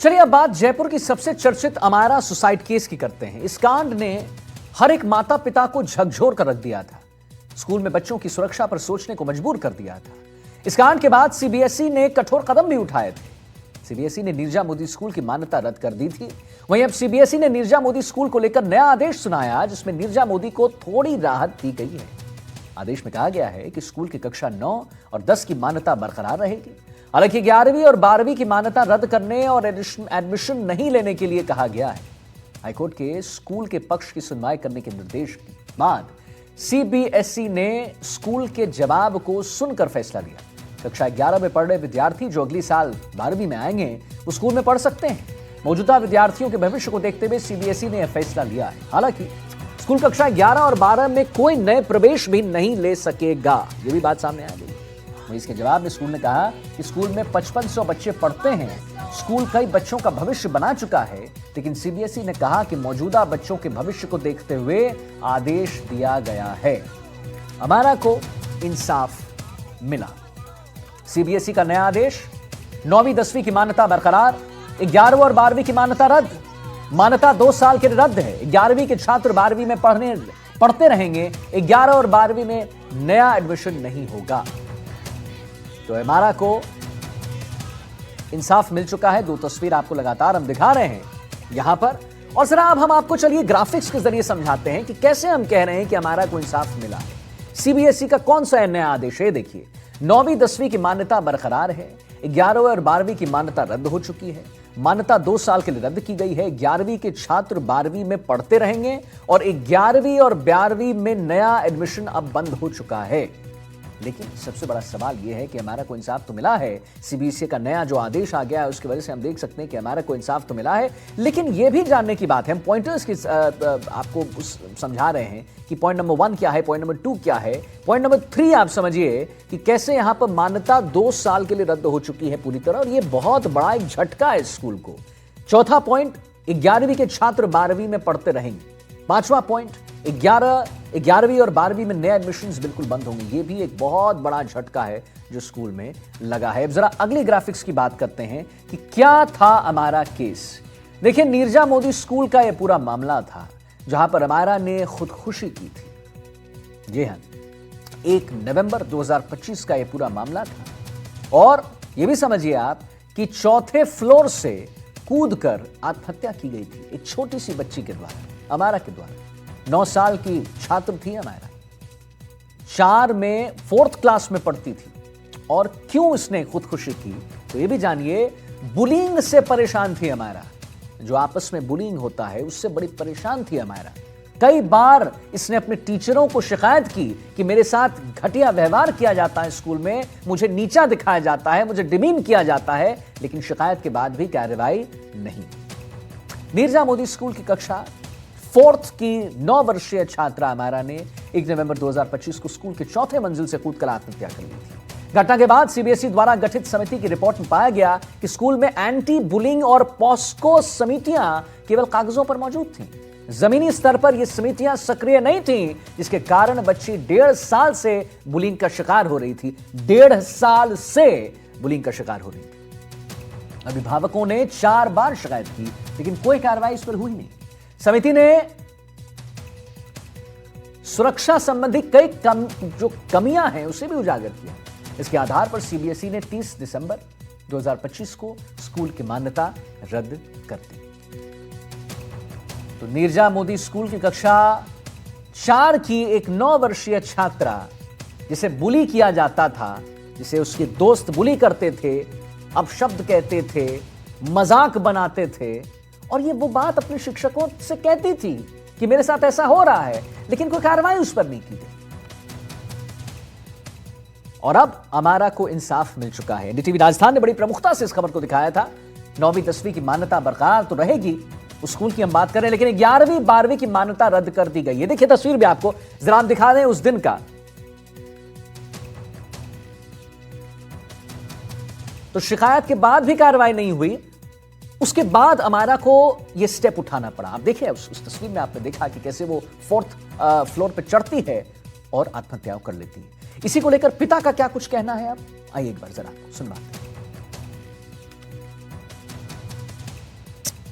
चलिए अब बात जयपुर की सबसे चर्चित अमायरा सुसाइड केस की करते हैं। इस कांड ने हर एक माता पिता को झकझोर कर रख दिया था। स्कूल में बच्चों की सुरक्षा पर सोचने को मजबूर कर दिया था। इस कांड के बाद सीबीएसई ने कठोर कदम भी उठाए थे। सीबीएसई ने नीरजा मोदी स्कूल की मान्यता रद्द कर दी थी। वहीं अब सीबीएसई ने नीरजा मोदी स्कूल को लेकर नया आदेश सुनाया, जिसमें नीरजा मोदी को थोड़ी राहत दी गई है। आदेश में कहा गया है कि स्कूल की कक्षा 9 और 10 की मान्यता बरकरार रहेगी। हालांकि 11वीं और 12वीं की मान्यता रद्द करने और एडमिशन नहीं लेने के लिए कहा गया है। हाईकोर्ट के स्कूल के पक्ष की सुनवाई करने के निर्देश के बाद सीबीएसई ने स्कूल के जवाब को सुनकर फैसला लिया। कक्षा 11 में पढ़ रहे विद्यार्थी जो अगली साल 12वीं में आएंगे वो स्कूल में पढ़ सकते हैं। मौजूदा विद्यार्थियों के भविष्य को देखते हुए सीबीएसई ने यह फैसला लिया है। हालांकि स्कूल कक्षा 11 और 12 में कोई नए प्रवेश भी नहीं ले सकेगा, यह भी बात सामने आ गई। इसके जवाब में स्कूल ने कहा कि स्कूल में 5500 बच्चे पढ़ते हैं। स्कूल कई बच्चों का भविष्य बना चुका है, लेकिन सीबीएसई ने कहा कि मौजूदा बच्चों के भविष्य को देखते हुए आदेश दिया गया है। हमारा को इंसाफ मिला। सीबीएसई का नया आदेश, 9वीं 10वीं की मान्यता बरकरार, 11वीं और 12वीं की मान्यता रद्द। मान्यता 2 साल के लिए रद्द है। 11वीं के छात्र 12वीं में पढ़ते रहेंगे। 11 और 12वीं में नया एडमिशन नहीं होगा। तो हमारा को इंसाफ मिल चुका है। 2 तस्वीर आपको लगातार हम दिखा रहे हैं यहां पर, और जरा अब हम आपको चलिए ग्राफिक्स के जरिए समझाते हैं कि कैसे हम कह रहे हैं कि हमारा को इंसाफ मिला है। सीबीएसई का कौन सा नया आदेश है, देखिए। 9वीं 10वीं की मान्यता बरकरार है। 11वीं और 12वीं की मान्यता रद्द हो चुकी है। मान्यता 2 साल के लिए रद्द की गई है। 11वीं के छात्र 12वीं में पढ़ते रहेंगे और 11वीं और 12वीं में नया एडमिशन अब बंद हो चुका है। लेकिन सबसे बड़ा सवाल यह है कि हमारा को इंसाफ तो मिला है। सीबीएसई का नया जो आदेश आ गया है उसकी वजह से हम देख सकते हैं कि हमारा को इंसाफ तो मिला है, लेकिन यह भी जानने की बात है, हम पॉइंटर्स की आपको समझा रहे हैं कि पॉइंट नंबर 1 क्या है, पॉइंट नंबर 2 क्या है, पॉइंट नंबर 3 आप समझिए कि कैसे यहां पर मान्यता 2 साल के लिए रद्द हो चुकी है पूरी तरह, और यह बहुत बड़ा एक झटका है स्कूल को। चौथा पॉइंट, 11वीं के छात्र 12वीं में पढ़ते रहेंगे। 5वां पॉइंट, 11वीं और 12वीं में नए एडमिशंस बिल्कुल बंद होंगे। यह भी एक बहुत बड़ा झटका है जो स्कूल में लगा है। अब जरा अगली ग्राफिक्स की बात करते हैं कि क्या था हमारा केस। देखिए, नीरजा मोदी स्कूल का यह पूरा मामला था जहां पर हमारा ने खुदकुशी की थी। जी हां, 1 नवंबर 2025 का यह पूरा मामला था, और यह भी समझिए आप कि 4थे फ्लोर से कूदकर आत्महत्या की गई थी एक छोटी सी बच्ची के द्वारा, हमारा के द्वारा। 9 साल की छात्र थी हमारा, 4 में 4th क्लास में पढ़ती थी। और क्यों इसने खुदकुशी की, तो ये भी जानिए। बुलिंग से परेशान थी हमारा, जो आपस में बुलिंग होता है उससे बड़ी परेशान थी हमारा। कई बार इसने अपने टीचरों को शिकायत की कि मेरे साथ घटिया व्यवहार किया जाता है स्कूल में, मुझे नीचा दिखाया जाता है, मुझे डिमीन किया जाता है, लेकिन शिकायत के बाद भी कार्रवाई नहीं। नीरजा मोदी स्कूल की कक्षा 4th की 9 वर्षीय छात्रा हमारा ने 1 नवंबर 2025 को स्कूल के 4थे मंजिल से कूदकर आत्महत्या कर ली थी। घटना के बाद सीबीएसई द्वारा गठित समिति की रिपोर्ट में पाया गया कि स्कूल में एंटी बुलिंग और पॉस्को समितियां केवल कागजों पर मौजूद थीं। जमीनी स्तर पर ये समितियां सक्रिय नहीं थीं, जिसके कारण बच्ची 1.5 साल से बुलिंग का शिकार हो रही थी। 1.5 साल से बुलिंग का शिकार हो रही थी। अभिभावकों ने 4 बार शिकायत की, लेकिन कोई कार्रवाई इस पर हुई नहीं। समिति ने सुरक्षा संबंधी कई जो कमियां हैं उसे भी उजागर किया। इसके आधार पर सीबीएसई ने 30 दिसंबर 2025 को स्कूल की मान्यता रद्द कर दी। तो नीरजा मोदी स्कूल की कक्षा 4 की एक 9 वर्षीय छात्रा, जिसे बुली किया जाता था, जिसे उसके दोस्त बुली करते थे, अपशब्द कहते थे, मजाक बनाते थे, और ये वो बात अपने शिक्षकों से कहती थी कि मेरे साथ ऐसा हो रहा है, लेकिन कोई कार्रवाई उस पर नहीं की गई। और अब हमारा को इंसाफ मिल चुका है। एनडीटीवी राजस्थान ने बड़ी प्रमुखता से इस खबर को दिखाया था। 9वीं 10वीं की मान्यता बरकरार तो रहेगी, उस स्कूल की हम बात करें, लेकिन 11वीं 12वीं की मान्यता रद्द कर दी गई। ये देखिए तस्वीर भी आपको जरा दिखा दें उस दिन का। तो शिकायत के बाद भी कार्रवाई नहीं हुई। उसके बाद हमारा को यह स्टेप उठाना पड़ा। आप देखिए उस तस्वीर में आपने देखा कि कैसे वो 4th फ्लोर पे चढ़ती है और आत्महत्या कर लेती है। इसी को लेकर पिता का क्या कुछ कहना है, आप आइए एक बार जरा सुनवाते हैं।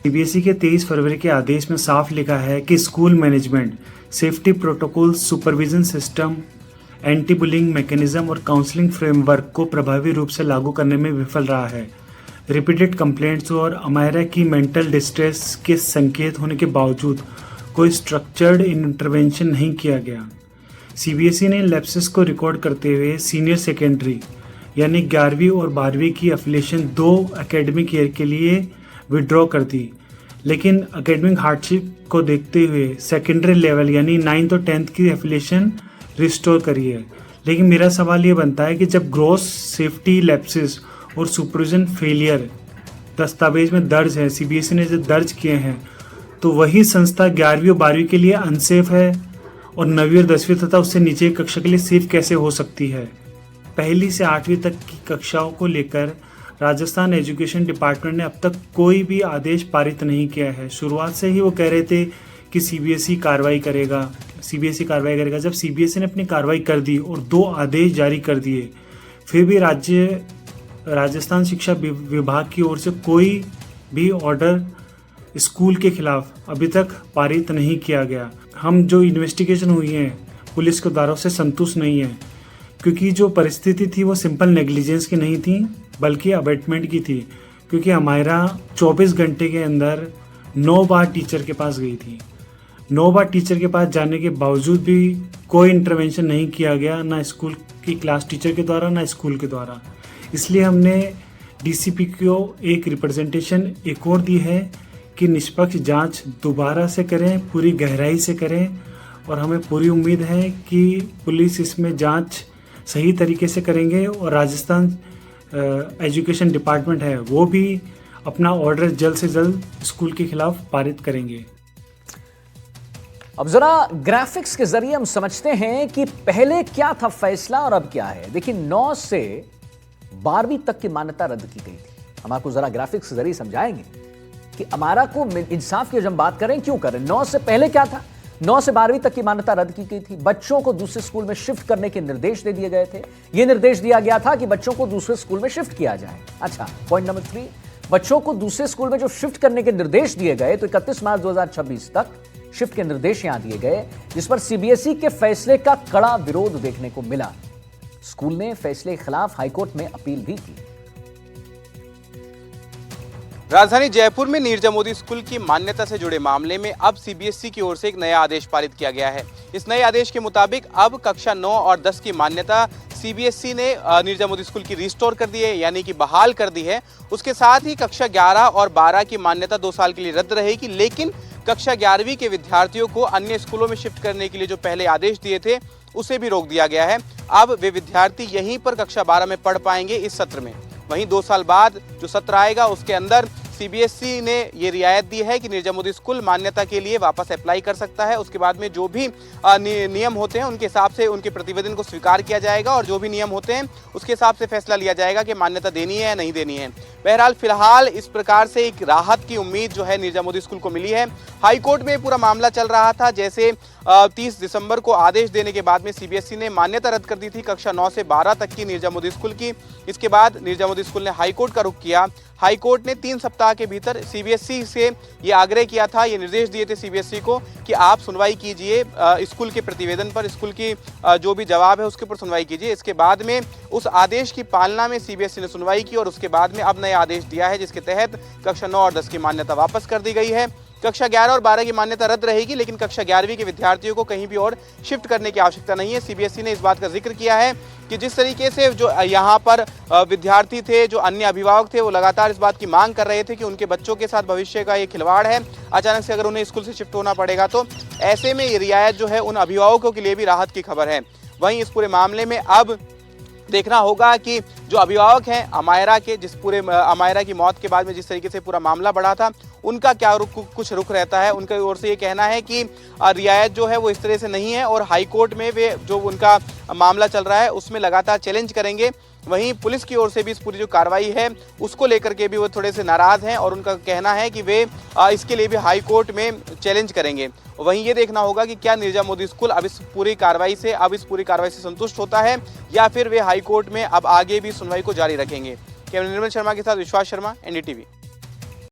सीबीएसई के 23 फरवरी के आदेश में साफ लिखा है कि school management safety protocol, supervision system, anti bullying mechanism और काउंसलिंग फ्रेमवर्क को प्रभावी रूप से लागू करने में विफल रहा है। रिपीटेड कंप्लेंट्स और अमायरा की मेंटल डिस्ट्रेस के संकेत होने के बावजूद कोई स्ट्रक्चर्ड इंटरवेंशन नहीं किया गया। सीबीएसई ने लैप्सेस को रिकॉर्ड करते हुए सीनियर सेकेंडरी यानी 11वीं और 12वीं की एफिलिएशन 2 एकेडमिक ईयर के लिए विड्रॉ कर दी, लेकिन एकेडमिक हार्डशिप को देखते हुए सेकेंडरी लेवल यानी 9th और 10th की एफिलिएशन रिस्टोर करी है। लेकिन मेरा सवाल ये बनता है कि जब ग्रॉस सेफ्टी लैप्सेस और सुपरविजन फेलियर दस्तावेज में दर्ज है, सीबीएसई ने जो दर्ज किए हैं, तो वही संस्था 11वीं और 12वीं के लिए अनसेफ है और 9वीं और 10वीं तथा उससे नीचे की कक्षा के लिए सेफ कैसे हो सकती है। पहली से 8वीं तक की कक्षाओं को लेकर राजस्थान एजुकेशन डिपार्टमेंट ने अब तक कोई भी आदेश पारित नहीं किया है। शुरुआत से ही वो कह रहे थे कि सीबीएसई कार्रवाई करेगा। जब सीबीएसई ने अपनी कार्रवाई कर दी और 2 आदेश जारी कर दिए, फिर भी राजस्थान शिक्षा विभाग की ओर से कोई भी ऑर्डर स्कूल के खिलाफ अभी तक पारित नहीं किया गया। हम जो इन्वेस्टिगेशन हुई है पुलिस के द्वारा से संतुष्ट नहीं है, क्योंकि जो परिस्थिति थी वो सिंपल नेग्लिजेंस की नहीं थी बल्कि अबेटमेंट की थी। क्योंकि अमायरा 24 घंटे के अंदर 9 बार टीचर के पास गई थी। 9 बार टीचर के पास जाने के बावजूद भी कोई इंटरवेंशन नहीं किया गया, ना स्कूल की क्लास टीचर के द्वारा ना स्कूल के द्वारा। इसलिए हमने डीसीपी को एक रिप्रेजेंटेशन एक और दी है कि निष्पक्ष जांच दोबारा से करें, पूरी गहराई से करें, और हमें पूरी उम्मीद है कि पुलिस इसमें जांच सही तरीके से करेंगे और राजस्थान एजुकेशन डिपार्टमेंट है वो भी अपना ऑर्डर जल्द से जल्द स्कूल के खिलाफ पारित करेंगे। अब जरा ग्राफिक्स के जरिए हम समझते हैं कि पहले क्या था फैसला और अब क्या है। देखिए 9 से 12वीं तक की मान्यता रद्द की गई थी। हम आपको जरा ग्राफिक्स के जरिए समझाएंगे कि अमारा को इंसाफ की जब हम बात करें क्यों करें। 9 से पहले क्या था, 9 से 12वीं तक की मान्यता रद्द की गई थी। बच्चों को दूसरे स्कूल में शिफ्ट करने के निर्देश दे दिए गए थे। यह निर्देश दिया गया था कि बच्चों को दूसरे स्कूल में शिफ्ट किया जाए। अच्छा, पॉइंट नंबर 3, बच्चों को दूसरे स्कूल में जो शिफ्ट करने के निर्देश दिए गए, तो 31 मार्च 2026 तक शिफ्ट के निर्देश यहां दिए गए, जिस पर सीबीएसई के फैसले का कड़ा विरोध देखने को मिला। स्कूल ने फैसले के खिलाफ हाईकोर्ट में अपील भी की। राजधानी जयपुर में नीरजा मोदी स्कूल की मान्यता से जुड़े मामले में अब सीबीएसई की ओर से एक नया आदेश पारित किया गया है। इस नए आदेश के मुताबिक अब कक्षा 9 और 10 की मान्यता सीबीएसई ने नीरजा मोदी स्कूल की रिस्टोर कर दी है, यानी कि बहाल कर दी है। उसके साथ ही कक्षा 11 और 12 की मान्यता 2 साल के लिए रद्द रहेगी, लेकिन कक्षा 11वीं के विद्यार्थियों को अन्य स्कूलों में शिफ्ट करने के लिए जो पहले आदेश दिए थे उसे भी रोक दिया गया है। अब वे विद्यार्थी यहीं पर कक्षा 12 में पढ़ पाएंगे इस सत्र में। वहीं 2 साल बाद जो सत्र आएगा उसके अंदर सीबीएसई ने ये रियायत दी है कि नीरजा मोदी स्कूल मान्यता के लिए वापस अप्लाई कर सकता है। उसके बाद में जो भी नियम होते हैं उनके हिसाब से उनके प्रतिवेदन को स्वीकार किया जाएगा और जो भी नियम होते हैं उसके हिसाब से फैसला लिया जाएगा कि मान्यता देनी है या नहीं देनी है। बहरहाल फिलहाल इस प्रकार से एक राहत की उम्मीद जो है नीरजा मोदी स्कूल को मिली है। हाईकोर्ट में पूरा मामला चल रहा था। जैसे 30 दिसंबर को आदेश देने के बाद में सीबीएसई ने मान्यता रद्द कर दी थी कक्षा 9 से 12 तक की नीरजा मोदी स्कूल की। इसके बाद नीरजा मोदी स्कूल ने हाईकोर्ट का रुख किया। हाईकोर्ट ने 3 सप्ताह के भीतर सीबीएसई से ये आग्रह किया था, ये निर्देश दिए थे सीबीएसई को कि आप सुनवाई कीजिए स्कूल के प्रतिवेदन पर, स्कूल की जो भी जवाब है उसके ऊपर सुनवाई कीजिए। इसके बाद में उस आदेश की पालना में सीबीएसई ने सुनवाई की और उसके बाद में अब नया आदेश दिया है, जिसके तहत कक्षा 9 और 10 की मान्यता वापस कर दी गई है। कक्षा 11 और 12 की मान्यता रद्द रहेगी, लेकिन कक्षा 11वीं के विद्यार्थियों को कहीं भी और शिफ्ट करने की आवश्यकता नहीं है। सीबीएसई ने इस बात का जिक्र किया है कि जिस तरीके से जो यहाँ पर विद्यार्थी थे, जो अन्य अभिभावक थे, वो लगातार इस बात की मांग कर रहे थे कि उनके बच्चों के साथ भविष्य का ये खिलवाड़ है। अचानक से अगर उन्हें स्कूल से शिफ्ट होना पड़ेगा तो ऐसे में ये रियायत जो है उन अभिभावकों के लिए भी राहत की खबर है। वहीं इस पूरे मामले में अब देखना होगा कि जो अभिभावक हैं अमायरा के, जिस पूरे अमायरा की मौत के बाद में जिस तरीके से पूरा मामला बढ़ा था, उनका क्या कुछ रुख रहता है। उनकी ओर से ये कहना है कि रियायत जो है वो इस तरह से नहीं है और हाई कोर्ट में वे जो उनका मामला चल रहा है उसमें लगातार चैलेंज करेंगे। वहीं पुलिस की ओर से भी इस पूरी जो कार्रवाई है उसको लेकर के भी वो थोड़े से नाराज हैं और उनका कहना है कि वे इसके लिए भी हाई कोर्ट में चैलेंज करेंगे। वहीं ये देखना होगा कि क्या नीरजा मोदी स्कूल अब इस पूरी कार्रवाई से संतुष्ट होता है या फिर वे हाई कोर्ट में अब आगे भी सुनवाई को जारी रखेंगे। कैमरा निर्मल शर्मा के साथ विश्वास शर्मा, एनडीटीवी।